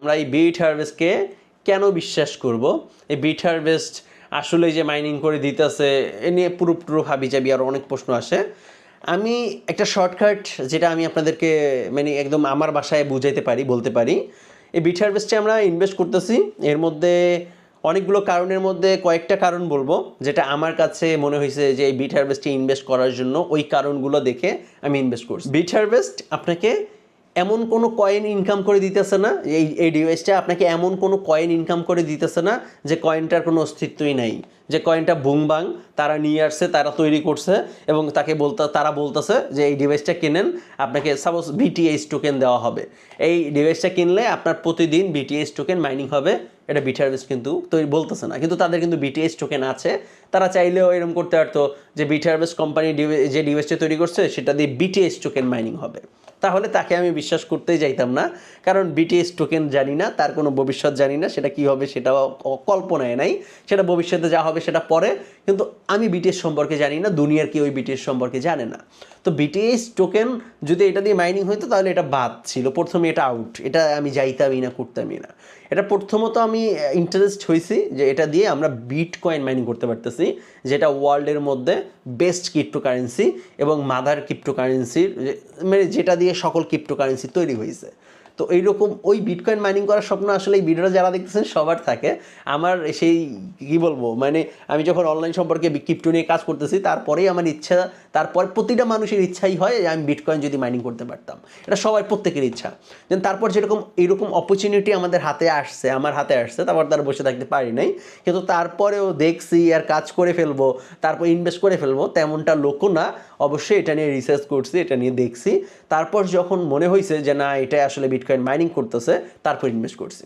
আমরা এই বিট হারভেস্টকে কেন বিশ্বাস করব? এই বিট হারভেস্ট আসলে যে মাইনিং করে দিতেছে এ নিয়ে পুরো হাবিজাবি আরও অনেক প্রশ্ন আসে। আমি একটা শর্টকাট যেটা আমি আপনাদেরকে মানে একদম আমার ভাষায় বুঝাইতে পারি, বলতে পারি। এই বিট হারভেস্টে আমরা ইনভেস্ট করতেছি, এর মধ্যে অনেকগুলো কারণের মধ্যে কয়েকটা কারণ বলবো যেটা আমার কাছে মনে হয়েছে যে এই বিট হারভেস্টে ইনভেস্ট করার জন্য ওই কারণগুলো দেখে আমি ইনভেস্ট করছি। বিট হারভেস্ট আপনাকে এমন কোনো কয়েন ইনকাম করে দিতেছে না, এই ডিভাইসটা আপনাকে এমন কোনো কয়েন ইনকাম করে দিতেছে না যে কয়েনটার কোনো অস্তিত্বই নাই, যে কয়েনটা বুংবাং তারা নিয়ে আসছে, তারা তৈরি করছে এবং তারা বলতেছে যে এই ডিভাইসটা কিনেন, আপনাকে সাপোজ বিটিএস টোকেন দেওয়া হবে, এই ডিভাইসটা কিনলে আপনার প্রতিদিন বিটিএস টোকেন মাইনিং হবে। এটা বিট হারভেস্ট কিন্তু তৈরি বলতেছে না, কিন্তু তাদের কিন্তু বিটিএস টোকেন আছে। তারা চাইলেও এরকম করতে পারতো যে বিট হারভেস্ট কোম্পানি যে ডিভাইসটা তৈরি করছে সেটা দিয়ে বিটিএস টোকেন মাইনিং হবে, তাহলে তাকে আমি বিশ্বাস করতেই যাইতাম না। কারণ বিটিএস টোকেন জানি না, তার কোনো ভবিষ্যৎ জানি না, সেটা কী হবে সেটাও কল্পনায় নাই, সেটা ভবিষ্যতে যা হবে সেটা পরে। কিন্তু আমি বিটিএস সম্পর্কে জানি না, দুনিয়ার কেউ ওই বিটিএস সম্পর্কে জানে না। তো বিটিএস টোকেন যদি এটা দিয়ে মাইনিং হইতো তাহলে এটা বাদ ছিল, প্রথমে এটা আউট, এটা আমি যাইতামই না, করতামই না। এটা প্রথমত আমি ইন্টারেস্ট হয়েছি যে এটা দিয়ে আমরা বিটকয়েন মাইনিং করতে পারতেছি, যেটা ওয়ার্ল্ডের মধ্যে বেস্ট ক্রিপ্টোকারেন্সি এবং মাদার ক্রিপ্টোকারেন্সির, মানে যেটা দিয়ে সকল ক্রিপ্টোকারেন্সি তৈরি হয়েছে। তো এইরকম ওই বিটকয়েন মাইনিং করার স্বপ্ন আসলে এই ভিডিওটা যারা দেখতেছেন সবার থাকে। আমার সেই কী বলবো, মানে আমি যখন অনলাইন সম্পর্কে ক্রিপ্টো নিয়ে কাজ করতেছি তারপরেই আমার ইচ্ছা, তারপর প্রতিটা মানুষের ইচ্ছাই হয় যে আমি বিটকয়েন যদি মাইনিং করতে পারতাম, এটা সবাই প্রত্যেকের ইচ্ছা। দেন তারপর যেরকম এইরকম অপরচুনিটি আমাদের হাতে আসছে, আমার হাতে আসছে, তারপর তারা বসে থাকতে পারি নাই, কিন্তু তারপরেও দেখছি আর কাজ করে ফেলবো, তারপর ইনভেস্ট করে ফেলবো তেমনটা লোকও না। অবশ্যই এটা নিয়ে রিসার্চ করছি, এটা নিয়ে দেখছি, তারপর যখন মনে হয়েছে যে না এটা আসলে বিটকয়েন মাইনিং করতেছে তারপর ইনভেস্ট করছি।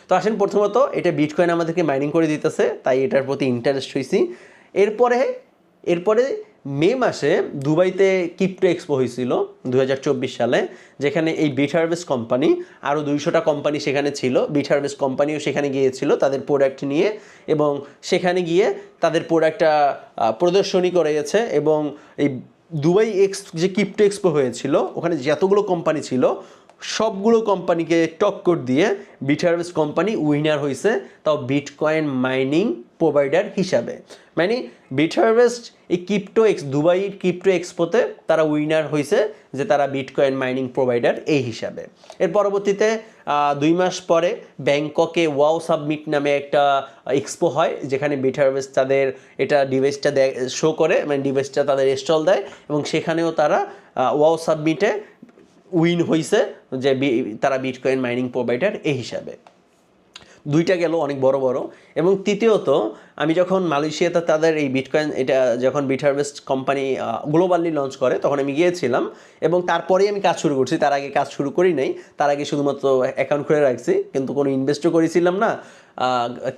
তো আসেন, প্রথমত এটা বিটকয়েন আমাদেরকে মাইনিং করে দিতেছে তাই এটার প্রতি ইন্টারেস্ট হয়েছি। এরপরে মে মাসে দুবাইতে ক্রিপ্টো এক্সপো হয়েছিল 2024 সালে, যেখানে এই বিট হারভেস্ট কোম্পানি আরও 200টা কোম্পানি সেখানে ছিল। বিট হারভেস্ট কোম্পানিও সেখানে গিয়েছিল তাদের প্রোডাক্ট নিয়ে, এবং সেখানে গিয়ে তাদের প্রোডাক্টটা প্রদর্শনী করেছে। এবং এই দুবাই যে ক্রিপ্টো এক্সপো হয়েছিল ওখানে যতগুলো কোম্পানি ছিল সবগুলো কোম্পানিকে টক্কর দিয়ে বিট হারভেস্ট কোম্পানি উইনার হয়েছে, তাও বিটকয়েন মাইনিং প্রোভাইডার হিসাবে। মানে বিট হারভেস্ট এই দুবাই ক্রিপ্টো এক্সপোতে তারা উইনার হয়েছে যে তারা বিটকয়েন মাইনিং প্রোভাইডার এই হিসাবে। এর পরবর্তীতে 2 মাস পরে ব্যাংককে ওয়াও সাবমিট নামে একটা এক্সপো হয়, যেখানে বিট হারভেস্ট তাদের এটা ডিভাইসটা শো করে, মানে ডিভাইসটা তাদের স্টল দেয়, এবং সেখানেও তারা ওয়াও সাবমিটে উইন হয়েছে যে তারা বিটকয়েন মাইনিং প্রোভাইডার এই হিসাবে। দুইটা গেল অনেক বড় বড়। এবং তৃতীয়ত আমি যখন মালয়েশিয়াতে তাদের এই বিটকয়েন এটা যখন bit harvest company globally launch করে তখন আমি গিয়েছিলাম, এবং তারপরেই আমি কাজ শুরু করছি, তার আগে কাজ শুরু করি নাই। তার আগে শুধুমাত্র অ্যাকাউন্ট খুলে রাখছি, কিন্তু কোনো ইনভেস্টও করেছিলাম না,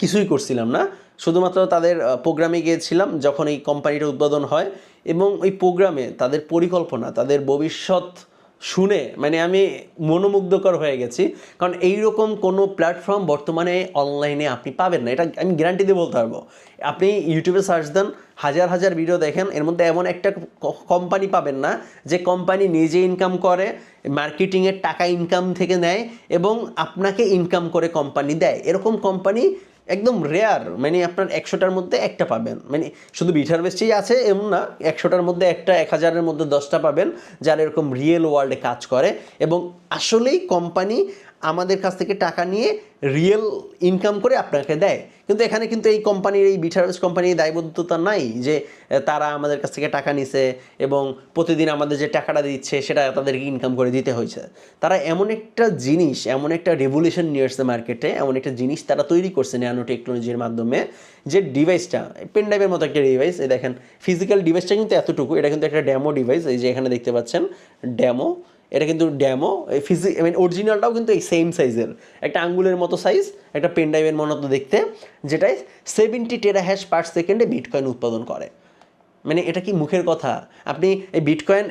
কিছুই করছিলাম না, শুধুমাত্র তাদের প্রোগ্রামে গিয়েছিলাম যখন এই কোম্পানিটা উদ্বোধন হয়। এবং ওই প্রোগ্রামে তাদের পরিকল্পনা, তাদের ভবিষ্যৎ শুনে মানে আমি মনোমুগ্ধকর হয়ে গেছি। কারণ এইরকম কোনো প্ল্যাটফর্ম বর্তমানে অনলাইনে আপনি পাবেন না, এটা আমি গ্যারান্টি দিয়ে বলতে পারবো। আপনি ইউটিউবে সার্চ দেন, হাজার হাজার ভিডিও দেখেন, এর মধ্যে এমন একটা কোম্পানি পাবেন না যে কোম্পানি নিজে ইনকাম করে, মার্কেটিংয়ের টাকা ইনকাম থেকে নেয় এবং আপনাকে ইনকাম করে কোম্পানি দেয়। এরকম কোম্পানি একদম রেয়ার, মানে আপনার 100টার মধ্যে একটা পাবেন। মানে শুধু বিট হারভেস্টই আছে এমন না, 100টার মধ্যে একটা, 1000-এর মধ্যে 10টা পাবেন যারা এরকম রিয়েল ওয়ার্ল্ডে কাজ করে এবং আসলেই কোম্পানি আমাদের কাছ থেকে টাকা নিয়ে রিয়েল ইনকাম করে আপনাকে দেয়। কিন্তু এখানে কিন্তু এই কোম্পানির, এই বিট হারভেস্ট কোম্পানির দায়বদ্ধতা নাই যে তারা আমাদের কাছ থেকে টাকা নিছে এবং প্রতিদিন আমাদের যে টাকাটা দিচ্ছে সেটা তাদেরকে ইনকাম করে দিতে হয়েছে। তারা এমন একটা জিনিস, এমন একটা রেভলিউশন নিয়ে আসছে মার্কেটে, এমন একটা জিনিস তারা তৈরি করছে ন্যানো টেকনোলজির মাধ্যমে, যে ডিভাইসটা পেন ড্রাইভের মতো একটা ডিভাইস। এই দেখেন ফিজিক্যাল ডিভাইসটা কিন্তু এতটুকু, এটা কিন্তু একটা ড্যামো ডিভাইস, এই যে এখানে দেখতে পাচ্ছেন ড্যামো, এটা কিন্তু ড্যামো। মানে অরিজিনালটাও কিন্তু এই সেম সাইজের, একটা আঙ্গুলের মতো সাইজ, একটা পেন ড্রাইভের মতো দেখতে, যেটাই 70 টেরাহ্যাশ পার সেকেন্ডে বিটকয়েন উৎপাদন করে। মানে এটা কি মুখের কথা? আপনি এই বিটকয়েন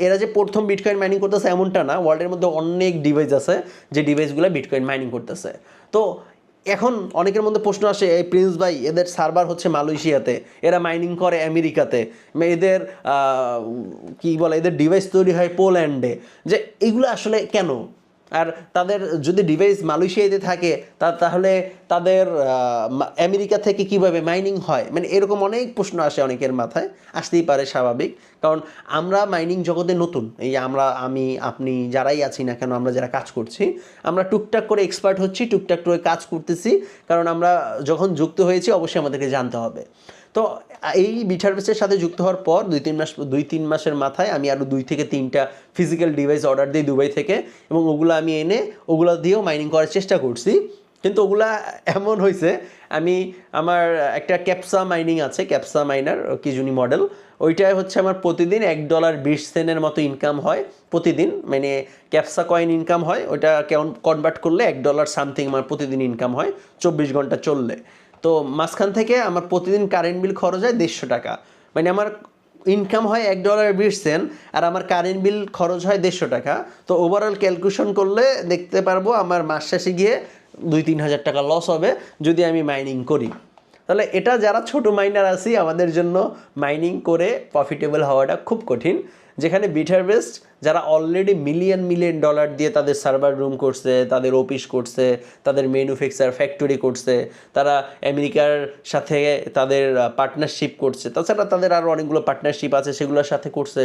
এরা যে প্রথম বিটকয়েন মাইনিং করতেছে এমনটা না, ওয়ার্ল্ডের মধ্যে অনেক ডিভাইস আছে যে ডিভাইসগুলো বিটকয়েন মাইনিং করতেছে। তো এখন অনেকের মধ্যে প্রশ্ন আসে, এই প্রিন্স ভাই এদের সার্ভার হচ্ছে মালয়েশিয়াতে, এরা মাইনিং করে আমেরিকাতে, এদের কি বলে, এদের ডিভাইস তৈরি হয় পোল্যান্ডে, যে এগুলো আসলে কেন? আর তাদের যদি ডিভাইস মালয়েশিয়াতে থাকে তাহলে তাদের আমেরিকা থেকে কিভাবে মাইনিং হয়, মানে এরকম অনেক প্রশ্ন আসে অনেকের মাথায়, আসতেই পারে, স্বাভাবিক। কারণ আমরা মাইনিং জগতে নতুন, এই আমি আপনি যারাই আছি না কেন, আমরা যারা কাজ করছি, আমরা টুকটাক করে এক্সপার্ট হচ্ছি, টুকটাক করে কাজ করতেছি, কারণ আমরা যখন যুক্ত হয়েছি অবশ্যই আমাদেরকে জানতে হবে। তো এই বিটহারভেস্টের সাথে যুক্ত হওয়ার পর 2-3 মাসের মাথায় আমি আরও 2 থেকে 3টা ফিজিক্যাল ডিভাইস অর্ডার দিই দুবাই থেকে, এবং ওগুলো আমি এনে ওগুলো দিয়েও মাইনিং করার চেষ্টা করছি। কিন্তু ওগুলা এমন হয়েছে, আমার একটা ক্যাপসা মাইনিং আছে, ক্যাপসা মাইনার কিজুনি মডেল, ওইটাই হচ্ছে আমার প্রতিদিন $1.20 মতো ইনকাম হয় প্রতিদিন, মানে ক্যাপসা কয়েন ইনকাম হয়, ওইটা কেমন কনভার্ট করলে $1 সামথিং আমার প্রতিদিন ইনকাম হয় 24 ঘন্টা চললে। তো মাঝখান থেকে আমার প্রতিদিন কারেন্ট বিল খরচ হয় $150, মানে আমার ইনকাম হয় $1.20 আর আমার কারেন্ট বিল খরচ হয় $150। তো ওভারঅল ক্যালকুলেশন করলে দেখতে পারবো আমার মাস শেষে গিয়ে 2-3 হাজার টাকা লস হবে যদি আমি মাইনিং করি। তাহলে এটা যারা ছোট মাইনার আছি আমাদের জন্য মাইনিং করে প্রফিটেবল হওয়াটা খুব কঠিন, যেখানে বিটহারভেস্ট যারা অলরেডি মিলিয়ন ডলার দিয়ে তাদের সার্ভার রুম করছে, তাদের অফিস করছে, তাদের ম্যানুফ্যাকচার ফ্যাক্টরি করছে, তারা আমেরিকার সাথে তাদের পার্টনারশিপ করছে, তাছাড়া তাদের আরও অনেকগুলো পার্টনারশিপ আছে সেগুলোর সাথে করছে,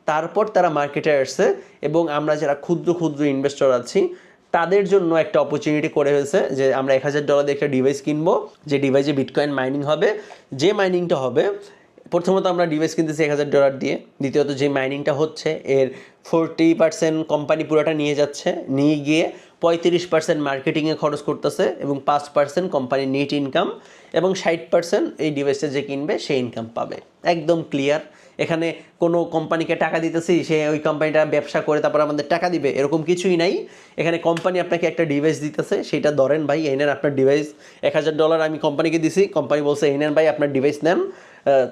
তারপর তারা মার্কেটে আসছে, এবং আমরা যারা ক্ষুদ্র ইনভেস্টর আছি তাদের জন্য একটা অপরচুনিটি করে হয়েছে যে আমরা $1000 দিয়ে একটা ডিভাইস কিনবো, যে ডিভাইসে বিটকয়েন মাইনিং হবে। যে মাইনিংটা হবে, প্রথমত আমরা ডিভাইস কিনতেছি $1000 দিয়ে, দ্বিতীয়ত যে মাইনিংটা হচ্ছে এর 40% কোম্পানি পুরোটা নিয়ে যাচ্ছে, নিয়ে গিয়ে 35% মার্কেটিংয়ে খরচ করতেছে, এবং 5% কোম্পানির নেট ইনকাম, এবং 60% এই ডিভাইসটা যে কিনবে সে ইনকাম পাবে। একদম ক্লিয়ার। এখানে কোনো কোম্পানিকে টাকা দিতেছি, সে ওই কোম্পানিটা ব্যবসা করে তারপর আমাদের টাকা দিবে, এরকম কিছুই নাই। এখানে কোম্পানি আপনাকে একটা ডিভাইস দিতেছে, সেটা ধরেন ভাই এই নেন আপনার ডিভাইস, $1000 আমি কোম্পানিকে দিছি, কোম্পানি বলছে এই নেন ভাই আপনার ডিভাইস নেন,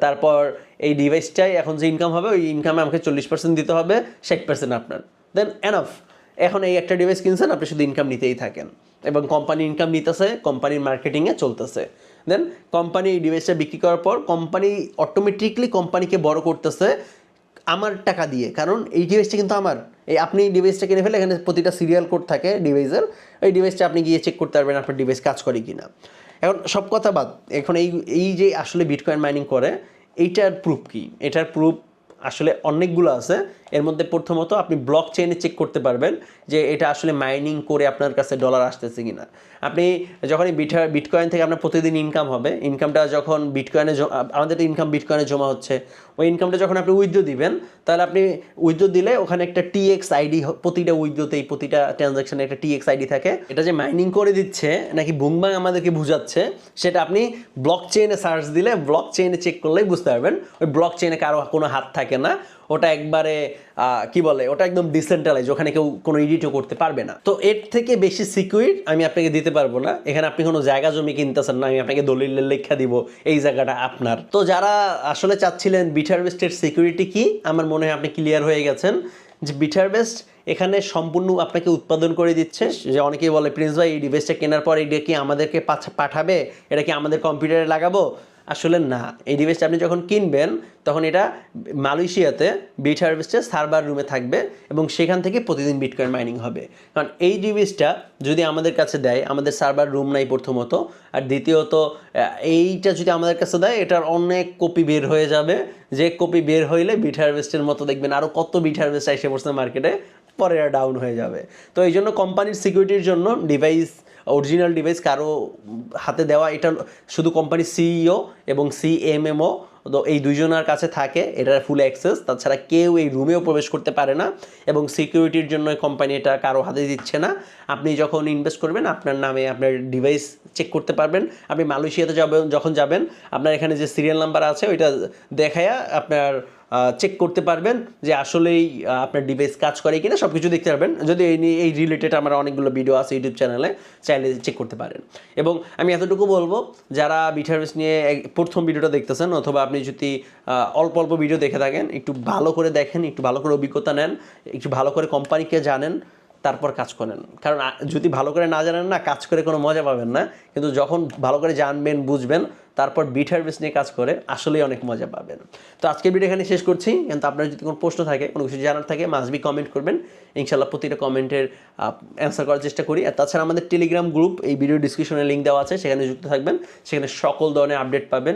তারপর এই ডিভাইসটাই এখন যে ইনকাম হবে ওই ইনকামে আমাকে 40% দিতে হবে, 60% আপনার, দেন এনাফ। এখন এই একটা ডিভাইস কিনছেন, আপনি শুধু ইনকাম নিতেই থাকেন, এবং কোম্পানি ইনকাম নিতেছে, কোম্পানির মার্কেটিংয়ে চলতেছে। দেন কোম্পানি এই ডিভাইসটা বিক্রি করার পর কোম্পানি অটোমেটিকলি কোম্পানিকে বড় করতেছে আমার টাকা দিয়ে, কারণ এই ডিভাইসটা কিন্তু আমার। আপনি এই ডিভাইসটা কিনে ফেলে, এখানে প্রতিটা সিরিয়াল কোড থাকে ডিভাইসের, ওই ডিভাইসটা আপনি গিয়ে চেক করতে পারবেন আপনার ডিভাইস কাজ করে কিনা। এখন সব কথা বাদ, এখন এই যে আসলে বিটকয়েন মাইনিং করে, এইটার প্রুফ কি? এটার প্রুফ আসলে অনেকগুলো আছে। এর মধ্যে প্রথমত আপনি ব্লক চেইনে চেক করতে পারবেন যে এটা আসলে মাইনিং করে আপনার কাছে ডলার আসতেছে কিনা। আপনি যখন বিটকয়েন থেকে আপনার প্রতিদিন ইনকাম হবে, ইনকামটা যখন বিটকয়েনে, আমাদের তো ইনকাম বিটকয়েনে জমা হচ্ছে, ওই ইনকামটা যখন আপনি উইথড্র দিবেন, তাহলে আপনি উইথড্র দিলে ওখানে একটা টিএক্স আইডি, প্রতিটা উইথড্রতেই প্রতিটা ট্রানজাকশানে একটা টিএক্স আইডি থাকে। এটা যে মাইনিং করে দিচ্ছে নাকি বুংবাং আমাদেরকে বুঝাচ্ছে, সেটা আপনি ব্লক চেইনে সার্চ দিলে, ব্লক চেইনে চেক করলেই বুঝতে পারবেন। ওই ব্লক চেইনে কারো কোনো হাত থাকে না, ওটা একবারে কি বলে, ওটা একদম ডিসেন্ট্রালাইজ, ওখানে কেউ কোনো এডিটও করতে পারবে না। তো এর থেকে বেশি সিকিউর আমি আপনাকে দিতে পারবো না। এখানে আপনি কোনো জায়গা জমি কিনতেছেন না, আমি আপনাকে দলিলের লেখা দিব এই জায়গাটা আপনার। তো যারা আসলে চাচ্ছিলেন বিটহারভেস্টের সিকিউরিটি কি, আমার মনে হয় আপনি ক্লিয়ার হয়ে গেছেন যে বিটহারভেস্ট এখানে সম্পূর্ণ আপনাকে উৎপাদন করে দিচ্ছে। যে অনেকেই বলে প্রিন্স ভাই এই ডিভাইসটা কেনার পর এটা কি আমাদেরকে পাঠাবে, এটা কি আমাদের কম্পিউটারে লাগাবো? আসলে না, এই ডিভাইসটা আপনি যখন কিনবেন তখন এটা মালয়েশিয়াতে বিটহারভেস্টের সার্ভার রুমে থাকবে, এবং সেখান থেকে প্রতিদিন বিটকয়েন মাইনিং হবে। কারণ এই ডিভাইসটা যদি আমাদের কাছে দেয়, আমাদের সার্ভার রুম নাই প্রথমত, আর দ্বিতীয়ত এইটা যদি আমাদের কাছে দেয়, এটার অনেক কপি বের হয়ে যাবে, যে কপি বের হইলে বিটহারভেস্টের মতো দেখবেন আরও কত বিটহারভেস্ট এসে পড়ছে মার্কেটে, পরে এটা ডাউন হয়ে যাবে। তো এই জন্য কোম্পানির সিকিউরিটির জন্য ডিভাইস, অরিজিনাল ডিভাইস কারো হাতে দেওয়া, এটা শুধু কোম্পানির সিইও এবং সিএমএমও, তো এই দুইজনের কাছে থাকে এটার ফুল অ্যাক্সেস, তাছাড়া কেউ এই রুমেও প্রবেশ করতে পারে না, এবং সিকিউরিটির জন্য কোম্পানি এটা কারো হাতে দিচ্ছে না। আপনি যখন ইনভেস্ট করবেন আপনার নামে আপনার ডিভাইস চেক করতে পারবেন। আপনি মালয়েশিয়াতে যখন যাবেন, আপনার এখানে যে সিরিয়াল নাম্বার আছে ওইটা দেখায়া আপনার চেক করতে পারবেন যে আসলেই আপনার ডিভাইস কাজ করে কিনা, সব কিছু দেখতে পারবেন। যদি এই রিলেটেড আমার অনেকগুলো ভিডিও আছে ইউটিউব চ্যানেলে, চাইলে চেক করতে পারেন। এবং আমি এতটুকু বলবো, যারা বিটহারভেস্ট নিয়ে প্রথম ভিডিওটা দেখতেছেন, অথবা আপনি যদি অল্প অল্প ভিডিও দেখে থাকেন, একটু ভালো করে দেখেন, একটু ভালো করে অভিজ্ঞতা নেন, একটু ভালো করে কোম্পানিকে জানেন, তারপর কাজ করেন। কারণ যদি ভালো করে না জানেন না, কাজ করে কোনো মজা পাবেন না। কিন্তু যখন ভালো করে জানবেন, বুঝবেন, তারপর বিট হারভেস্ট নিয়ে কাজ করে আসলেই অনেক মজা পাবেন। তো আজকের ভিডিও এখানে শেষ করছি। কিন্তু আপনার যদি কোনো প্রশ্ন থাকে, কোনো কিছু জানার থাকে, মাস্ট বি কমেন্ট করবেন। ইনশাল্লাহ প্রতিটা কমেন্টের অ্যান্সার করার চেষ্টা করি। আর তাছাড়া আমাদের টেলিগ্রাম গ্রুপ এই ভিডিও ডিসক্রিপশনে লিঙ্ক দেওয়া আছে, সেখানে যুক্ত থাকবেন। সেখানে সকল ধরনের আপডেট পাবেন।